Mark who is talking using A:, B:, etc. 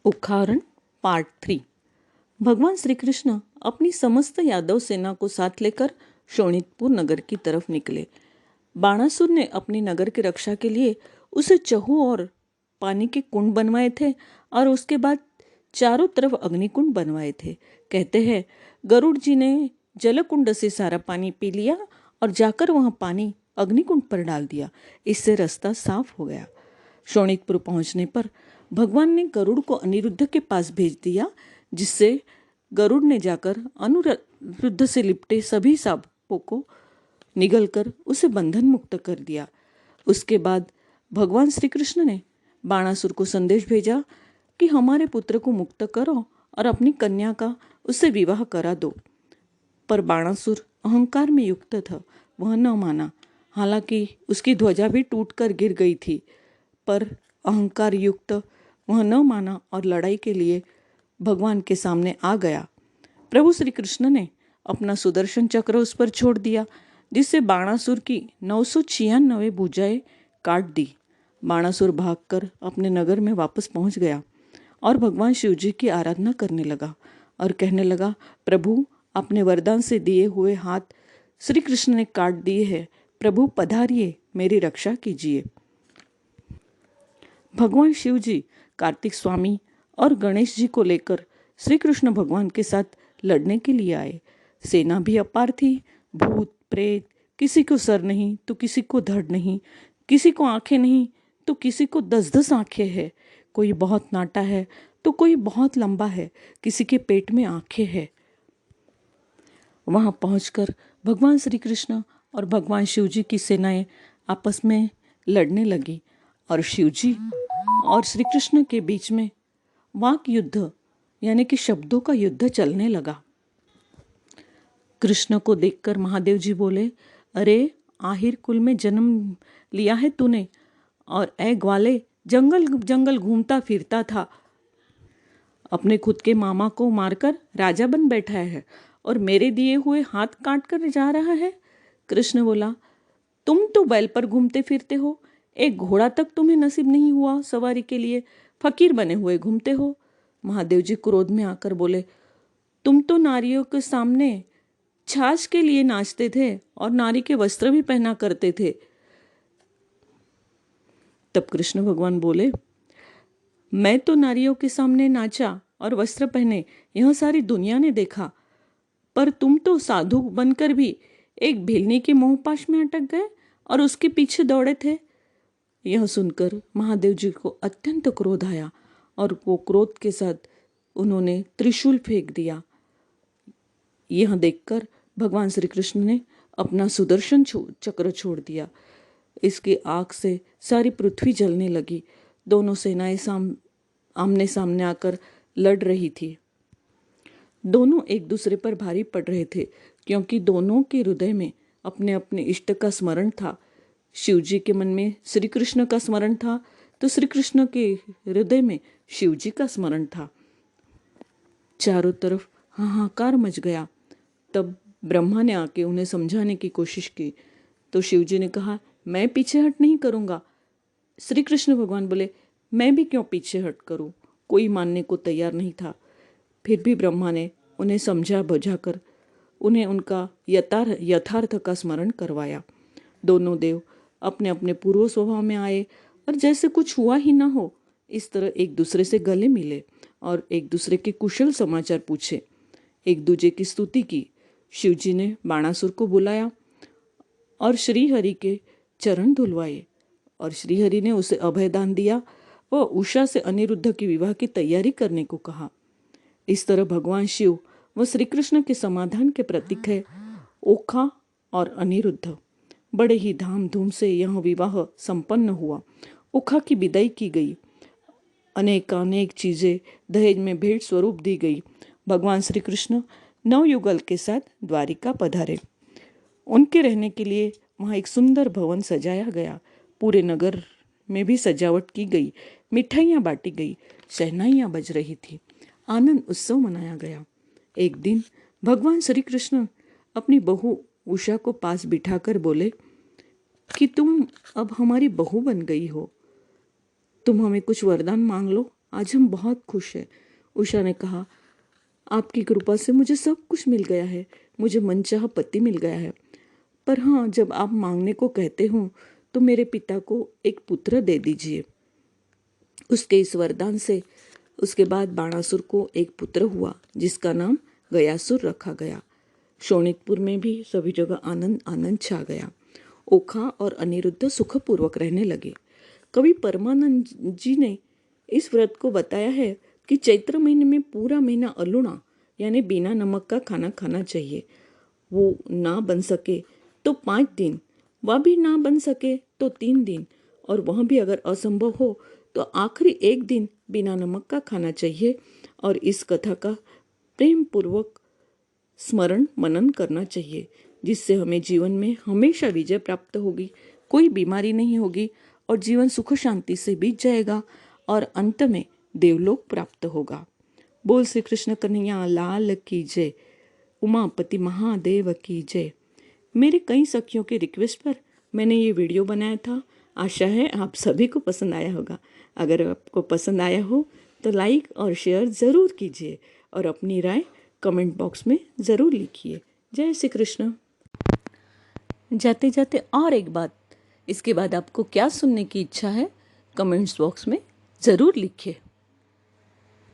A: उखारण part 3। भगवान श्री कृष्ण अपनी समस्त यादव सेना को साथ लेकर शोणितपुर नगर की तरफ निकले। बाणासुर ने अपनी नगर की रक्षा के लिए उसे चहु और पानी के कुंड बनवाए थे और उसके बाद चारों तरफ अग्निकुंड बनवाए थे। कहते हैं गरुड़ जी ने जलकुंड से सारा पानी पी लिया और जाकर वहां पानी अग्निकुंड पर डाल दिया। इससे रास्ता साफ हो गया। शोणितपुर पहुंचने पर भगवान ने गरुड़ को अनिरुद्ध के पास भेज दिया, जिससे गरुड़ ने जाकर अनिरुद्ध से लिपटे सभी सांपों को निगलकर उसे बंधन मुक्त कर दिया। उसके बाद भगवान श्री कृष्ण ने बाणासुर को संदेश भेजा कि हमारे पुत्र को मुक्त करो और अपनी कन्या का उससे विवाह करा दो। पर बाणासुर अहंकार में युक्त था, वह न माना। हालांकि उसकी ध्वजा भी टूटकर गिर गई थी, पर अहंकार युक्त वह न माना और लड़ाई के लिए भगवान के सामने आ गया। प्रभु श्री कृष्ण ने अपना सुदर्शन चक्र उस पर छोड़ दिया, जिससे बाणासुर की 996 भुजाएं काट दी। बाणासुर भागकर अपने नगर में वापस पहुंच गया और भगवान शिव जी की आराधना करने लगा और कहने लगा, प्रभु अपने वरदान से दिए हुए हाथ श्री कृष्ण ने काट दिए हैं। प्रभु पधारिए, मेरी रक्षा कीजिए। भगवान शिव जी कार्तिक स्वामी और गणेश जी को लेकर श्री कृष्ण भगवान के साथ लड़ने के लिए आए। सेना भी अपार थी। भूत प्रेत, किसी को सर नहीं तो किसी को धड़ नहीं, किसी को आंखें नहीं तो किसी को 10-10 आंखें हैं, कोई बहुत नाटा है तो कोई बहुत लंबा है, किसी के पेट में आंखें हैं। वहां पहुंचकर भगवान श्री कृष्ण और भगवान शिव जी की सेनाएं आपस में लड़ने लगी और शिव जी और श्री कृष्ण के बीच में वाक युद्ध यानी कि शब्दों का युद्ध चलने लगा। कृष्ण को देखकर महादेव जी बोले, अरे आहिर कुल में जन्म लिया है तूने, और ऐ ग्वाले जंगल जंगल घूमता फिरता था, अपने खुद के मामा को मारकर राजा बन बैठा है और मेरे दिए हुए हाथ काट कर जा रहा है। कृष्ण बोला, तुम तो बैल पर घूमते फिरते हो, एक घोड़ा तक तुम्हें नसीब नहीं हुआ सवारी के लिए, फकीर बने हुए घूमते हो। महादेव जी क्रोध में आकर बोले, तुम तो नारियों के सामने छाछ के लिए नाचते थे और नारी के वस्त्र भी पहना करते थे। तब कृष्ण भगवान बोले, मैं तो नारियों के सामने नाचा और वस्त्र पहने यह सारी दुनिया ने देखा, पर तुम तो साधु बनकर भी एक भिलनी के मोहपाश में अटक गए और उसके पीछे दौड़े थे। यह सुनकर महादेव जी को अत्यंत क्रोध आया और वो क्रोध के साथ उन्होंने त्रिशूल फेंक दिया। यह देखकर भगवान श्री कृष्ण ने अपना सुदर्शन चक्र छोड़ दिया। इसकी आग से सारी पृथ्वी जलने लगी। दोनों सेनाएं आमने सामने आकर लड़ रही थी। दोनों एक दूसरे पर भारी पड़ रहे थे, क्योंकि दोनों के हृदय में अपने अपने इष्ट का स्मरण था। शिव जी के मन में श्री कृष्ण का स्मरण था तो श्री कृष्ण के हृदय में शिव जी का स्मरण था। चारों तरफ हाहाकार मच गया। तब ब्रह्मा ने आके उन्हें समझाने की कोशिश की तो शिव जी ने कहा, मैं पीछे हट नहीं करूँगा। श्री कृष्ण भगवान बोले, मैं भी क्यों पीछे हट करूँ। कोई मानने को तैयार नहीं था। फिर भी ब्रह्मा ने उन्हें समझा बुझाकर उन्हें उनका यथार्थ का स्मरण करवाया। दोनों देव अपने अपने पूर्व स्वभाव में आए और जैसे कुछ हुआ ही ना हो इस तरह एक दूसरे से गले मिले और एक दूसरे के कुशल समाचार पूछे, एक दूसरे की स्तुति की। शिव जी ने बाणासुर को बुलाया और श्री हरि के चरण धुलवाए और श्री हरि ने उसे अभयदान दिया व उषा से अनिरुद्ध की विवाह की तैयारी करने को कहा। इस तरह भगवान शिव व श्री कृष्ण के समाधान के प्रतीक है ओखा और अनिरुद्ध। बड़े ही धामधूम से यह विवाह संपन्न हुआ। ओखा की विदाई की गई। अनेक चीजें दहेज में भेंट स्वरूप दी गई। भगवान श्री कृष्ण नवयुगल के साथ द्वारिका पधारे। उनके रहने के लिए वहाँ एक सुंदर भवन सजाया गया। पूरे नगर में भी सजावट की गई, मिठाइयाँ बांटी गई, शहनाइयाँ बज रही थी, आनंद उत्सव मनाया गया। एक दिन भगवान श्री कृष्ण अपनी बहू उषा को पास बिठाकर बोले कि तुम अब हमारी बहू बन गई हो, तुम हमें कुछ वरदान मांग लो, आज हम बहुत खुश हैं। उषा ने कहा, आपकी कृपा से मुझे सब कुछ मिल गया है, मुझे मनचाहा पति मिल गया है। पर हाँ, जब आप मांगने को कहते हो तो मेरे पिता को एक पुत्र दे दीजिए। उसके इस वरदान से उसके बाद बाणासुर को एक पुत्र हुआ जिसका नाम गयासुर रखा गया। शोणितपुर में भी सभी जगह आनंद आनंद छा गया। ओखा और अनिरुद्ध सुखपूर्वक रहने लगे। कवि परमानंद जी ने इस व्रत को बताया है कि चैत्र महीने में पूरा महीना अल्लुणा यानी बिना नमक का खाना खाना चाहिए। वो ना बन सके तो 5 दिन, वह भी ना बन सके तो 3 दिन, और वह भी अगर असंभव हो तो आखिरी 1 दिन बिना नमक का खाना चाहिए। और इस कथा का प्रेम पूर्वक स्मरण मनन करना चाहिए, जिससे हमें जीवन में हमेशा विजय प्राप्त होगी, कोई बीमारी नहीं होगी और जीवन सुख शांति से बीत जाएगा और अंत में देवलोक प्राप्त होगा। बोल श्री कृष्ण कन्हैया लाल की जय। उमापति महादेव की जय। मेरे कई सखियों के रिक्वेस्ट पर मैंने ये वीडियो बनाया था। आशा है आप सभी को पसंद आया होगा। अगर आपको पसंद आया हो तो लाइक और शेयर ज़रूर कीजिए और अपनी राय कमेंट बॉक्स में ज़रूर लिखिए। जय श्री कृष्ण। जाते जाते और एक बात, इसके बाद आपको क्या सुनने की इच्छा है कमेंट्स बॉक्स में ज़रूर लिखिए।